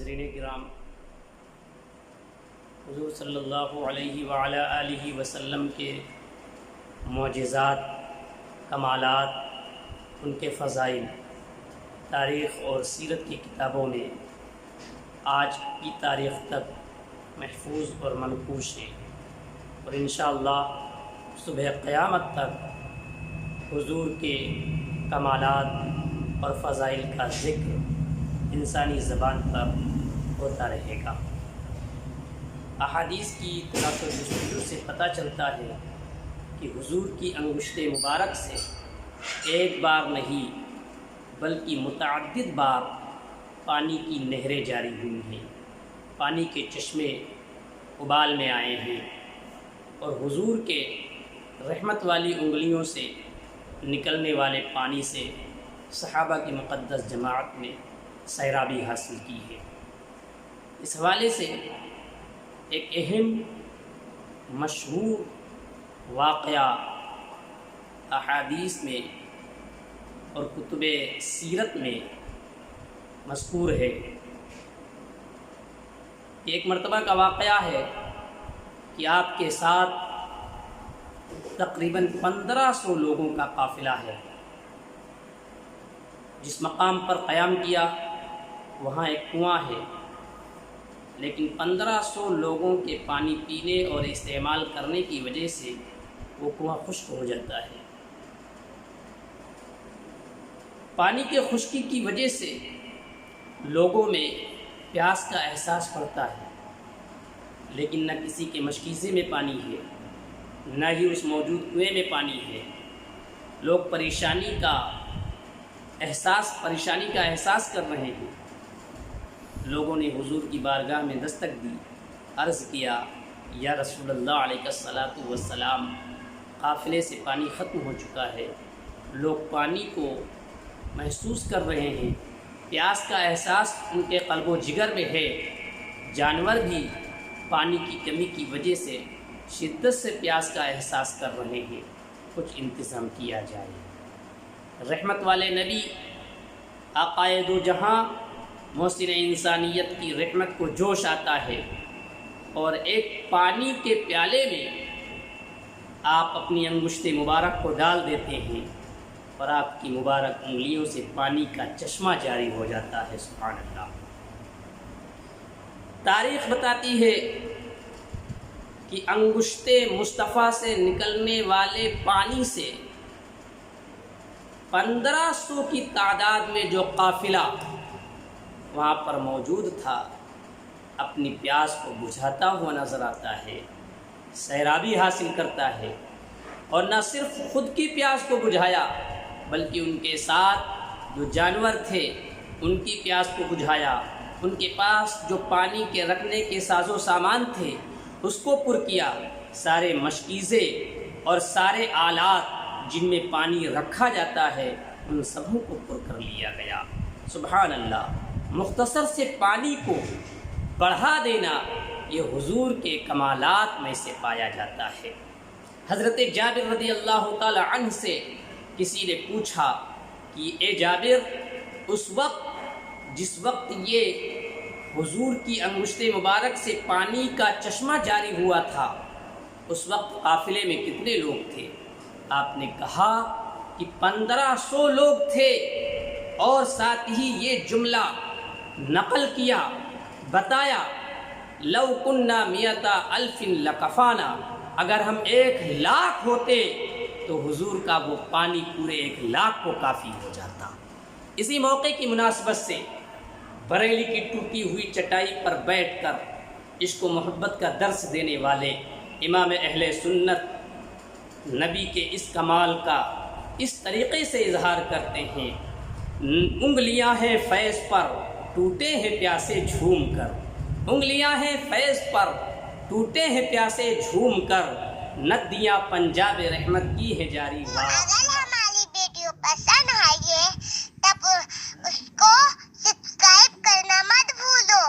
ناظرین کرام، حضور صلی اللہ علیہ وعلی آلہ وسلم کے معجزات، کمالات، ان کے فضائل تاریخ اور سیرت کی کتابوں میں آج کی تاریخ تک محفوظ اور منقوش ہیں، اور انشاءاللہ صبح قیامت تک حضور کے کمالات اور فضائل کا ذکر انسانی زبان پر ہوتا رہے گا۔ احادیث کی تناسب جستجو سے پتہ چلتا ہے کہ حضور کی انگشت مبارک سے ایک بار نہیں بلکہ متعدد بار پانی کی نہریں جاری ہوئی ہیں، پانی کے چشمے ابال میں آئے ہیں، اور حضور کے رحمت والی انگلیوں سے نکلنے والے پانی سے صحابہ کی مقدس جماعت نے سیرابی حاصل کی ہے۔ اس حوالے سے ایک اہم مشہور واقعہ احادیث میں اور کتب سیرت میں مذکور ہے۔ ایک مرتبہ کا واقعہ ہے کہ آپ کے ساتھ تقریباً 1500 لوگوں کا قافلہ ہے۔ جس مقام پر قیام کیا وہاں ایک کنواں ہے، لیکن 1500 لوگوں کے پانی پینے اور استعمال کرنے کی وجہ سے وہ کنواں خشک ہو جاتا ہے۔ پانی کے خشکی کی وجہ سے لوگوں میں پیاس کا احساس پڑتا ہے، لیکن نہ کسی کے مشکیزے میں پانی ہے، نہ ہی اس موجود کنویں میں پانی ہے۔ لوگ پریشانی کا احساس کر رہے ہیں۔ لوگوں نے حضور کی بارگاہ میں دستک دی، عرض کیا، یا رسول اللہ علیہ الصلاۃ والسلام، قافلے سے پانی ختم ہو چکا ہے، لوگ پانی کو محسوس کر رہے ہیں، پیاس کا احساس ان کے قلب و جگر میں ہے، جانور بھی پانی کی کمی کی وجہ سے شدت سے پیاس کا احساس کر رہے ہیں، کچھ انتظام کیا جائے۔ رحمت والے نبی آقائے دو جہاں محسن انسانیت کی رحمت کو جوش آتا ہے، اور ایک پانی کے پیالے میں آپ اپنی انگشت مبارک کو ڈال دیتے ہیں اور آپ کی مبارک انگلیوں سے پانی کا چشمہ جاری ہو جاتا ہے۔ سبحان اللہ۔ تاریخ بتاتی ہے کہ انگشت مصطفیٰ سے نکلنے والے پانی سے 1500 کی تعداد میں جو قافلہ وہاں پر موجود تھا اپنی پیاس کو بجھاتا ہوا نظر آتا ہے، سیرابی حاصل کرتا ہے، اور نہ صرف خود کی پیاس کو بجھایا بلکہ ان کے ساتھ جو جانور تھے ان کی پیاس کو بجھایا، ان کے پاس جو پانی کے رکھنے کے ساز و سامان تھے اس کو پر کیا، سارے مشکیزے اور سارے آلات جن میں پانی رکھا جاتا ہے ان سبوں کو پر کر لیا گیا۔ سبحان اللہ۔ مختصر سے پانی کو بڑھا دینا یہ حضور کے کمالات میں سے پایا جاتا ہے۔ حضرت جابر رضی اللہ تعالی عنہ سے کسی نے پوچھا کہ اے جابر، جس وقت یہ حضور کی انگشت مبارک سے پانی کا چشمہ جاری ہوا تھا اس وقت قافلے میں کتنے لوگ تھے؟ آپ نے کہا کہ 1500 لوگ تھے، اور ساتھ ہی یہ جملہ نقل کیا، بتایا، لو کننا مئۃ الف لکفانا، اگر ہم 1,00,000 ہوتے تو حضور کا وہ پانی پورے 1,00,000 کو کافی ہو جاتا۔ اسی موقع کی مناسبت سے بریلی کی ٹوٹی ہوئی چٹائی پر بیٹھ کر عشق و محبت کا درس دینے والے امام اہل سنت نبی کے اس کمال کا اس طریقے سے اظہار کرتے ہیں، انگلیاں ہیں فیض پر ٹوٹے ہیں پیاسے جھوم کر، انگلیاں ہیں فیض پر ٹوٹے ہیں پیاسے جھوم کر، ندیاں پنجاب رحمت کی ہے جاری۔ اگر ہماری ویڈیو پسند آئے تب اس کو سبسکرائب کرنا مت بھولو۔